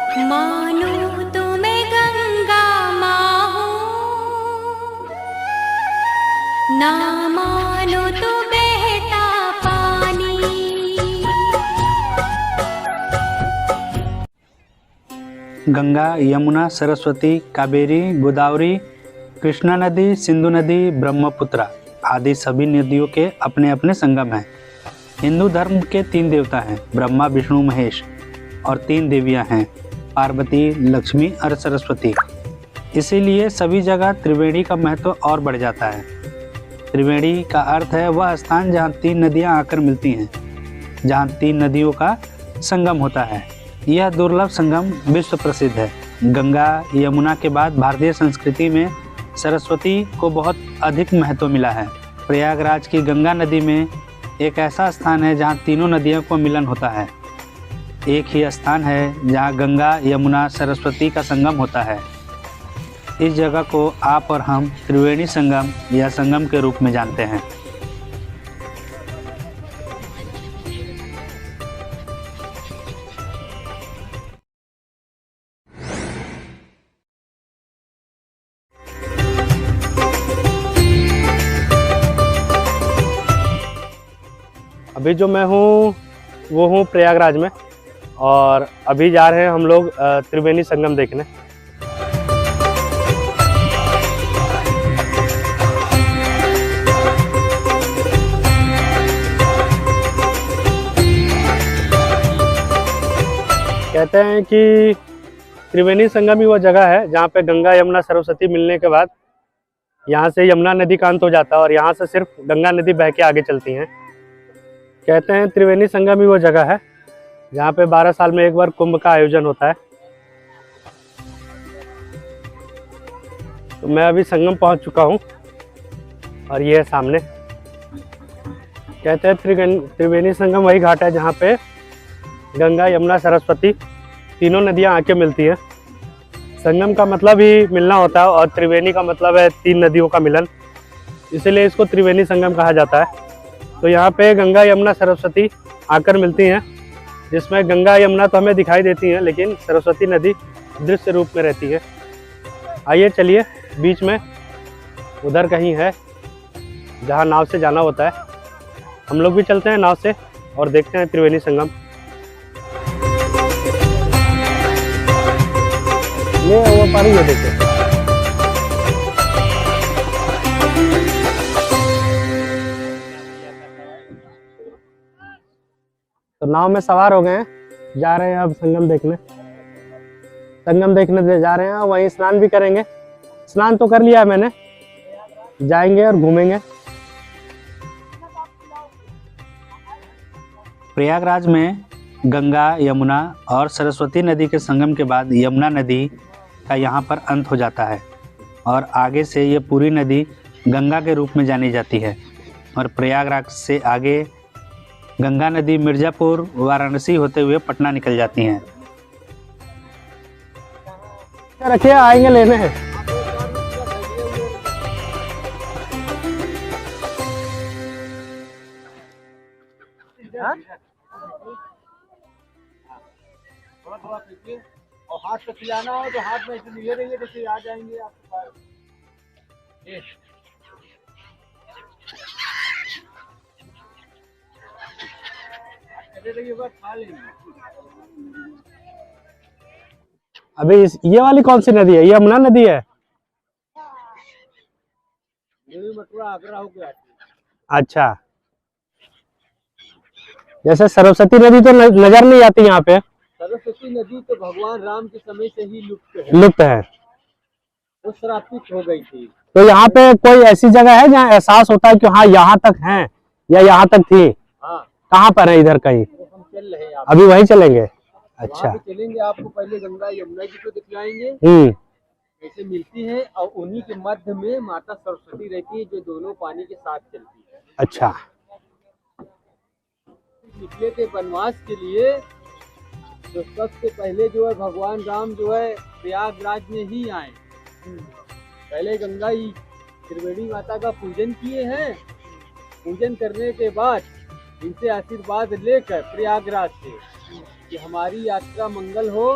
मानो तो मैं गंगा माँ हूँ, ना मानो तो बहता पानी। गंगा, यमुना, सरस्वती, कावेरी, गोदावरी, कृष्णा नदी, सिंधु नदी, ब्रह्मपुत्रा आदि सभी नदियों के अपने अपने संगम हैं। हिंदू धर्म के 3 देवता हैं, ब्रह्मा, विष्णु, महेश, और 3 देवियां हैं, पार्वती, लक्ष्मी और सरस्वती। इसीलिए सभी जगह त्रिवेणी का महत्व और बढ़ जाता है। त्रिवेणी का अर्थ है वह स्थान जहाँ 3 नदियाँ आकर मिलती हैं, जहाँ 3 नदियों का संगम होता है। यह दुर्लभ संगम विश्व प्रसिद्ध है। गंगा, यमुना के बाद भारतीय संस्कृति में सरस्वती को बहुत अधिक महत्व मिला है। प्रयागराज की गंगा नदी में एक ऐसा स्थान है जहाँ तीनों नदियों को मिलन होता है। एक ही स्थान है जहाँ गंगा, यमुना, सरस्वती का संगम होता है। इस जगह को आप और हम त्रिवेणी संगम या संगम के रूप में जानते हैं। अभी जो मैं हूँ वो हूँ प्रयागराज में, और अभी जा रहे हैं हम लोग त्रिवेणी संगम देखने। कहते हैं कि त्रिवेणी संगम ही वो जगह है जहाँ पे गंगा, यमुना, सरस्वती मिलने के बाद यहाँ से यमुना नदी का अंत हो जाता है और यहाँ से सिर्फ गंगा नदी बह के आगे चलती हैं। कहते हैं त्रिवेणी संगम ही वो जगह है जहाँ पे 12 साल में एक बार कुंभ का आयोजन होता है। तो मैं अभी संगम पहुँच चुका हूँ और ये है सामने। कहते हैं त्रिवेणी संगम वही घाट है जहाँ पे गंगा, यमुना, सरस्वती तीनों नदियाँ आके मिलती हैं। संगम का मतलब ही मिलना होता है और त्रिवेणी का मतलब है 3 नदियों का मिलन, इसीलिए इसको त्रिवेणी संगम कहा जाता है। तो यहाँ पे गंगा, यमुना, सरस्वती आकर मिलती हैं, जिसमें गंगा, यमुना तो हमें दिखाई देती हैं लेकिन सरस्वती नदी दृश्य रूप में रहती है। आइए चलिए, बीच में उधर कहीं है जहाँ नाव से जाना होता है, हम लोग भी चलते हैं नाव से और देखते हैं त्रिवेणी संगम। ये वो पारी है, देखिए। तो नाव में सवार हो गए हैं, जा रहे हैं अब संगम देखने। संगम देखने जा रहे हैं, वहीं स्नान भी करेंगे। स्नान तो कर लिया है मैंने, जाएंगे और घूमेंगे। प्रयागराज में गंगा, यमुना और सरस्वती नदी के संगम के बाद यमुना नदी का यहाँ पर अंत हो जाता है और आगे से ये पूरी नदी गंगा के रूप में जानी जाती है। और प्रयागराज से आगे गंगा नदी मिर्ज़ापुर, वाराणसी होते हुए पटना निकल जाती हैं। रखिए, आएंगे लेने हैं। और हाथ से खिलाना हो तो हाथ में ऐसे लिए रहिए, जैसे आ जाएंगे आपके पास। खा लेंगे। अभी ये वाली कौन सी नदी है? ये यमुना नदी है। मथुरा आगरा हो गया। अच्छा, जैसे सरस्वती नदी तो नजर नहीं आती यहाँ पे। सरस्वती नदी तो भगवान राम के समय से ही लुप्त है। वो श्रापित हो गई थी। तो यहाँ पे कोई ऐसी जगह है जहाँ एहसास होता है कि हाँ यहाँ तक है या यहाँ तक थी? हाँ। कहाँ पर है? इधर कहीं हम चल रहे हैं, अभी वही चलेंगे। अच्छा, चलेंगे। आपको पहले गंगा, यमुना जी को दिखलाएंगे कैसे मिलती है, और उन्हीं के मध्य में माता सरस्वती रहती है जो दोनों पानी के साथ चलती है। अच्छा। निकले थे वनवास के लिए, तो सबसे पहले जो है भगवान राम जो है प्रयागराज में ही आए। पहले गंगा ही त्रिवेणी माता का पूजन किए हैं। पूजन करने के बाद इनसे आशीर्वाद लेकर प्रयागराज से कि हमारी यात्रा मंगल हो,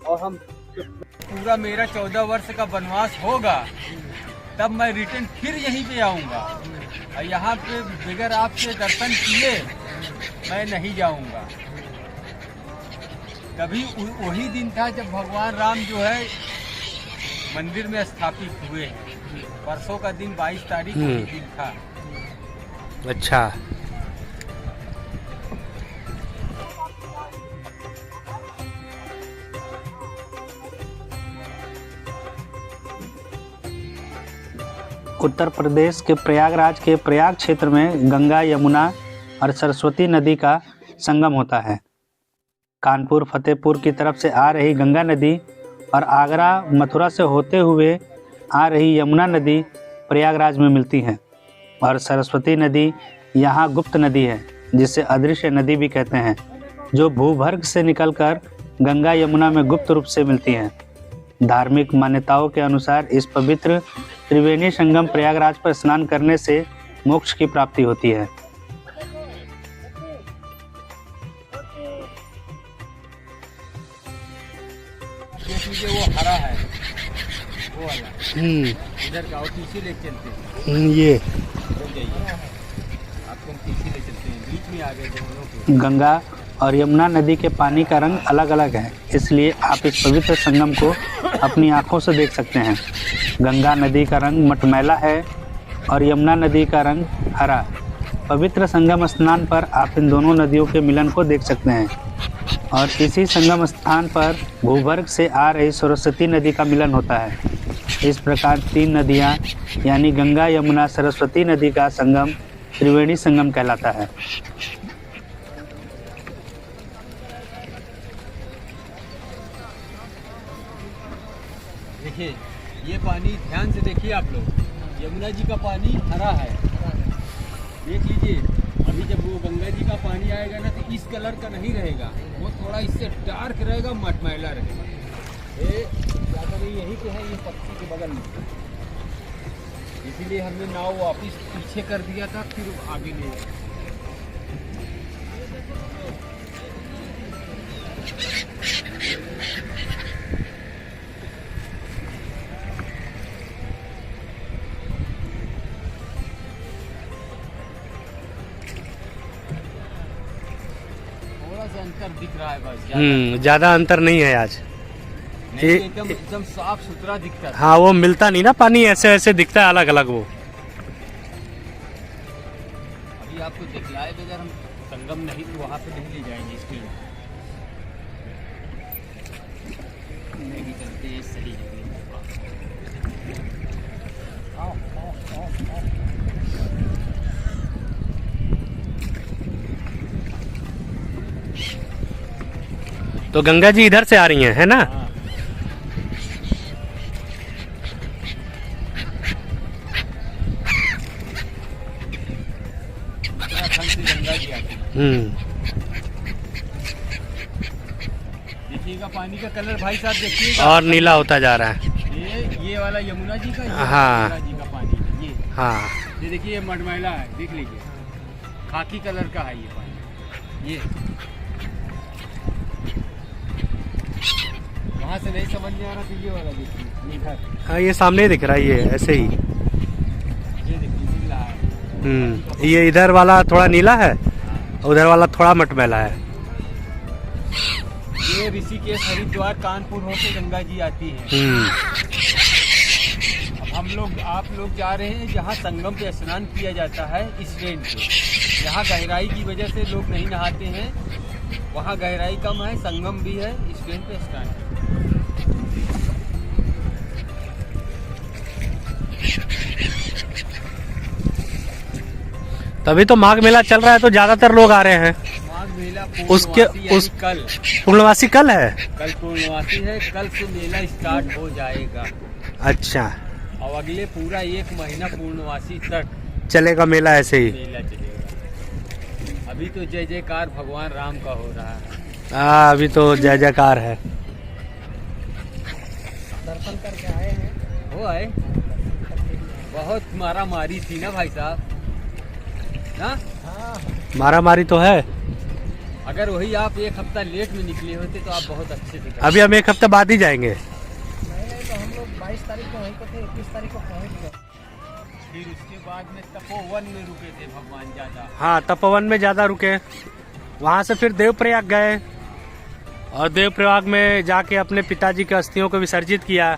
और हम पूरा मेरा 14 वर्ष का वनवास होगा तब मैं रिटर्न फिर यहीं पे आऊँगा, और यहाँ पे बगैर आपसे दर्शन किए मैं नहीं जाऊँगा। तभी वही दिन था जब भगवान राम जो है मंदिर में स्थापित हुए हैं। परसों का दिन 22 तारीख वही दिन था। अच्छा, उत्तर प्रदेश के प्रयागराज के प्रयाग क्षेत्र में गंगा, यमुना और सरस्वती नदी का संगम होता है। कानपुर, फतेहपुर की तरफ से आ रही गंगा नदी और आगरा, मथुरा से होते हुए आ रही यमुना नदी प्रयागराज में मिलती हैं, और सरस्वती नदी यहाँ गुप्त नदी है, जिसे अदृश्य नदी भी कहते हैं, जो भूगर्भ से निकलकर गंगा, यमुना में गुप्त रूप से मिलती हैं। धार्मिक मान्यताओं के अनुसार इस पवित्र त्रिवेणी संगम प्रयागराज पर स्नान करने से मोक्ष की प्राप्ति होती है। देखिए वो हरा है, वो वाला इधर का, और पीछे ले चलते हैं। ये आपको हम पीछे ले चलते हैं, बीच में आ गए दोनों के। गंगा और यमुना नदी के पानी का रंग अलग अलग है, इसलिए आप इस पवित्र संगम को अपनी आंखों से देख सकते हैं। गंगा नदी का रंग मटमैला है और यमुना नदी का रंग हरा। पवित्र संगम स्नान पर आप इन दोनों नदियों के मिलन को देख सकते हैं, और इसी संगम स्थान पर भूगर्भ से आ रही सरस्वती नदी का मिलन होता है। इस प्रकार 3 नदियाँ यानी गंगा, यमुना, सरस्वती नदी का संगम त्रिवेणी संगम कहलाता है। देखिए ये पानी ध्यान से देखिए आप लोग, यमुना जी का पानी हरा है, देख लीजिए। अभी जब वो गंगा जी का पानी आएगा ना तो इस कलर का नहीं रहेगा, वो थोड़ा इससे डार्क रहेगा, मटमैला रहेगा। ये ज़्यादा नहीं, यही तो है, ये पक्षी के बगल में, इसीलिए हमने नाव वापिस पीछे कर दिया था, फिर आगे ले गए। अंतर दिख रहा है बस, ज्यादा अंतर नहीं है आज। नहीं, एकदम साफ सुथरा दिखता है। हाँ, वो मिलता नहीं ना पानी, ऐसे ऐसे दिखता है अलग अलग। वो अभी आपको दिखलाए बगैर हम संगम नहीं तो वहाँ पे नहीं ले जाएंगे, इसके लिए नहीं चलते सही जगह। तो गंगा जी इधर से आ रही हैं, है ना? हाँ। उत्तराखंड से गंगा जी आती है। देखिएगा पानी का कलर भाई साहब, देखिएगा और नीला होता जा रहा है। ये वाला यमुना जी का, हाँ। यमुना जी का पानी, ये हाँ, ये देखिए, ये मटमैला है, देख लीजिए, खाकी कलर का है ये पानी। ये वहाँ से नहीं समझ में आ रहा, तो ये वाला देखिए, ये घर, हाँ, ये सामने ही दिख रहा है, ये ऐसे ही। ये देखिए नीला है। ये इधर वाला थोड़ा नीला है, उधर वाला थोड़ा मटमैला है। ये ऋषिकेश, हरिद्वार, कानपुर होके गंगा जी आती है। अब आप लोग जा रहे हैं जहाँ संगम पे स्नान किया जाता है, इस ट्रेन पे। यहाँ गहराई की वजह से लोग नहीं नहाते हैं, वहाँ गहराई कम है, संगम भी है, इस ट्रेन पे स्नान। तभी तो माघ मेला चल रहा है, तो ज्यादातर लोग आ रहे हैं। माघ मेला कल पूर्णवासी कल है। कल पूर्णवासी है, कल से मेला स्टार्ट हो जाएगा। अच्छा, और अगले पूरा 1 महीना पूर्णवासी तक चलेगा मेला ऐसे ही। मेला चलेगा। अभी तो जय जयकार भगवान राम का हो रहा है। हाँ, अभी तो जय जयकार है। दर्शन करके आए हैं, हो आए। बहुत मारा मारी थी ना भाई साहब, ना? मारा मारी तो है। अगर वही आप एक हफ्ता लेट में निकले होते तो आप बहुत अच्छे थे। अभी हम एक हफ्ता बाद ही जाएंगे। नहीं तो हम लोग 22 तारीख को वहीं पर थे, 21 तारीख को पहुँच गए। फिर उसके बाद में तपोवन में रुके थे भगवान ज्यादा। हाँ, तपोवन में ज़्यादा रुके। वहाँ से फिर देवप्रयाग गए और देवप्रयाग में जाके अपने पिताजी के अस्थियों को विसर्जित किया।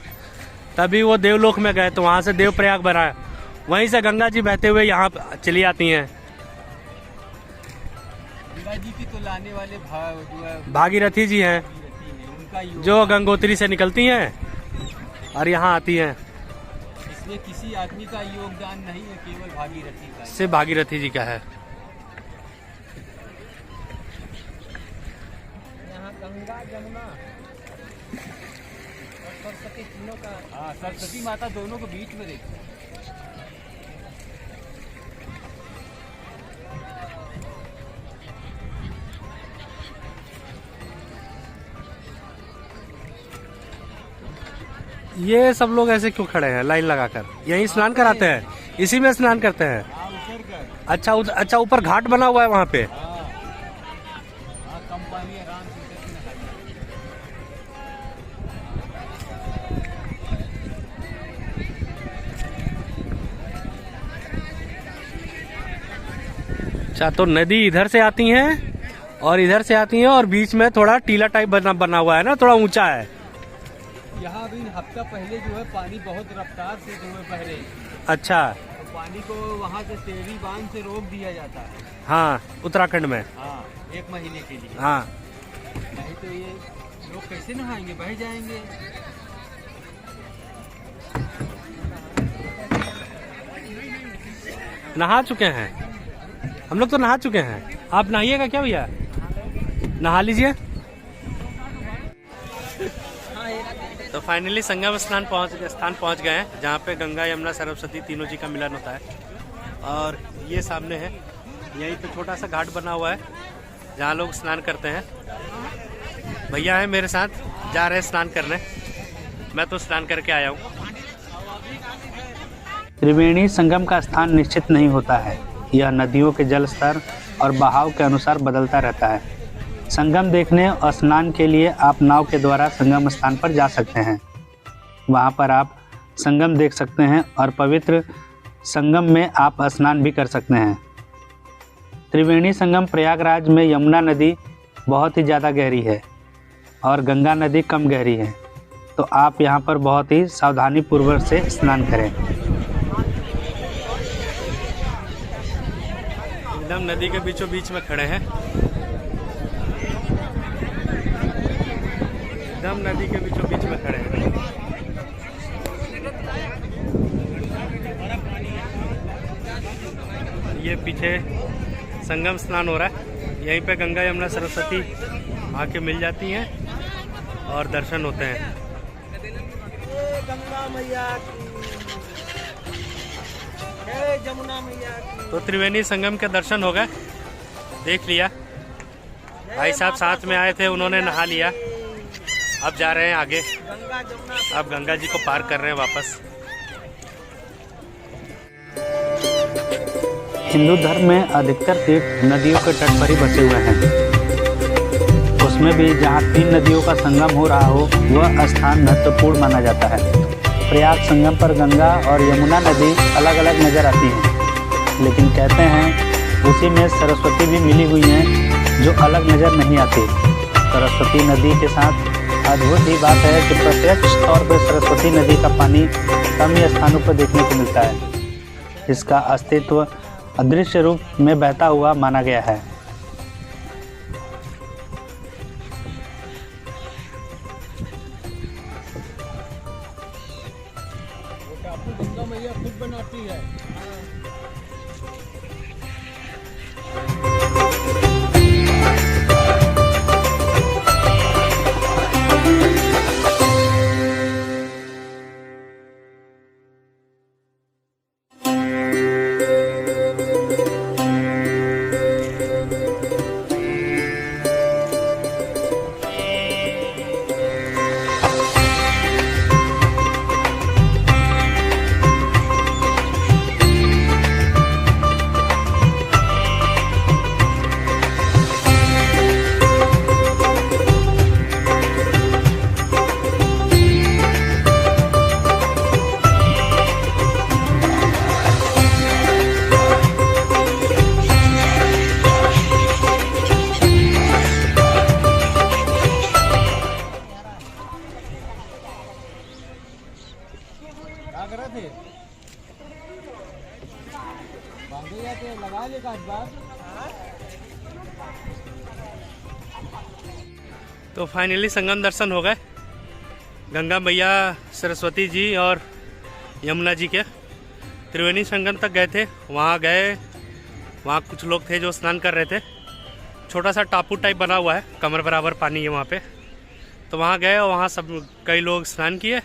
तभी वो देवलोक में गए तो वहाँ से देवप्रयाग बना। वहीं से गंगा जी बहते हुए यहाँ चली आती हैं। गंगा जी की तो लाने वाले जो है भागीरथी जी हैं, उनका योग, जो गंगोत्री से निकलती हैं और यहाँ आती हैं। इसमें किसी आदमी का योगदान नहीं है, केवल भागीरथी का है। सिर्फ भागीरथी जी का है। यहाँ गंगा जमुना और सरस्वती तीनों का। हाँ, सरस्वती माता दोनों को बीच में देखते हैं। ये सब लोग ऐसे क्यों खड़े हैं लाइन लगाकर? यहीं स्नान कराते हैं, इसी में स्नान करते हैं। हाँ, उतर कर। अच्छा अच्छा, ऊपर घाट बना हुआ है वहाँ पे। हाँ, हाँ, कम पानी आराम से उतर के नहाते हैं। अच्छा, तो नदी इधर से आती है और इधर से आती है और बीच में थोड़ा टीला टाइप बना हुआ है ना, थोड़ा ऊंचा है। यहाँ अभी हफ्ता पहले जो है पानी बहुत रफ्तार से जो है बह रही है। अच्छा, तो पानी को वहाँ से टेढ़ी बांध से रोक दिया जाता है। हाँ, उत्तराखंड में। हाँ, 1 महीने के लिए। हाँ, नहीं तो ये लोग कैसे नहाएंगे, बह जाएंगे। नहा चुके हैं हम लोग, तो नहा चुके हैं। आप नहाइएगा क्या भैया? नहा लीजिए। तो फाइनली संगम स्थान पहुंच गए हैं, जहाँ पे गंगा यमुना सरस्वती तीनों जी का मिलन होता है। और ये सामने है, यहीं पे छोटा सा घाट बना हुआ है जहाँ लोग स्नान करते हैं। भैया है मेरे साथ, जा रहे हैं स्नान करने। मैं तो स्नान करके आया हूँ। त्रिवेणी संगम का स्थान निश्चित नहीं होता है। यह नदियों के जल स्तर और बहाव के अनुसार बदलता रहता है। संगम देखने और स्नान के लिए आप नाव के द्वारा संगम स्थान पर जा सकते हैं। वहां पर आप संगम देख सकते हैं और पवित्र संगम में आप स्नान भी कर सकते हैं। त्रिवेणी संगम प्रयागराज में यमुना नदी बहुत ही ज़्यादा गहरी है और गंगा नदी कम गहरी है, तो आप यहां पर बहुत ही सावधानी पूर्वक से स्नान करें। एकदम नदी के बीचों बीच में खड़े हैं। एकदम नदी के बीचों बीच में खड़े हैं। ये पीछे संगम स्नान हो रहा है। यहीं पे गंगा यमुना सरस्वती आके मिल जाती हैं और दर्शन होते हैं। गंगा मैया की, जमुना मैया की। तो त्रिवेणी संगम के दर्शन हो गए, देख लिया। भाई साहब साथ में आए थे, उन्होंने नहा लिया। अब जा रहे हैं आगे। गंगा जमुना अब गंगा जी को पार कर रहे हैं वापस। हिंदू धर्म में अधिकतर तीर्थ नदियों के तट पर ही बसे हुए हैं। उसमें भी जहाँ 3 नदियों का संगम हो रहा हो, वह स्थान महत्वपूर्ण माना जाता है। प्रयाग संगम पर गंगा और यमुना नदी अलग अलग नजर आती हैं, लेकिन कहते हैं उसी में सरस्वती भी मिली हुई हैं, जो अलग नजर नहीं आती। सरस्वती नदी के साथ अद्भुत ही बात है कि प्रत्यक्ष तौर पर सरस्वती नदी का पानी कम ही स्थानों पर देखने को मिलता है। इसका अस्तित्व अदृश्य रूप में बहता हुआ माना गया है। गंगा मैया खुद बनाती है। तो फाइनली संगम दर्शन हो गए गंगा मैया, सरस्वती जी और यमुना जी के। त्रिवेणी संगम तक गए थे, वहाँ कुछ लोग थे जो स्नान कर रहे थे। छोटा सा टापू टाइप बना हुआ है, कमर बराबर पानी है वहाँ पे। तो वहाँ गए और वहाँ सब कई लोग स्नान किए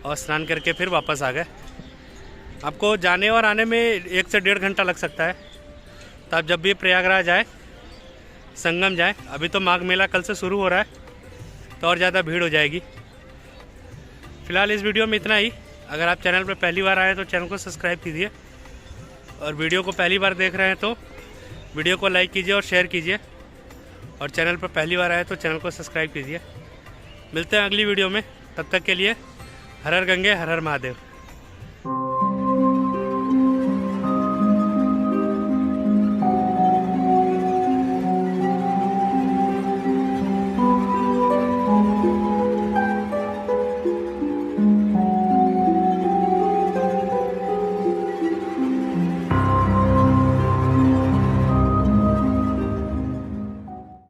और स्नान करके फिर वापस आ गए। आपको जाने और आने में 1 से 1.5 घंटा लग सकता है। तो आप जब भी प्रयागराज आए, संगम जाए। अभी तो माघ मेला कल से शुरू हो रहा है, तो और ज़्यादा भीड़ हो जाएगी। फिलहाल इस वीडियो में इतना ही। अगर आप चैनल पर पहली बार आए तो चैनल को सब्सक्राइब कीजिए, और वीडियो को पहली बार देख रहे हैं तो वीडियो को लाइक कीजिए और शेयर कीजिए, और चैनल पर पहली बार आए तो चैनल को सब्सक्राइब कीजिए। मिलते हैं अगली वीडियो में, तब तक के लिए हर हर गंगे हर हर महादेव।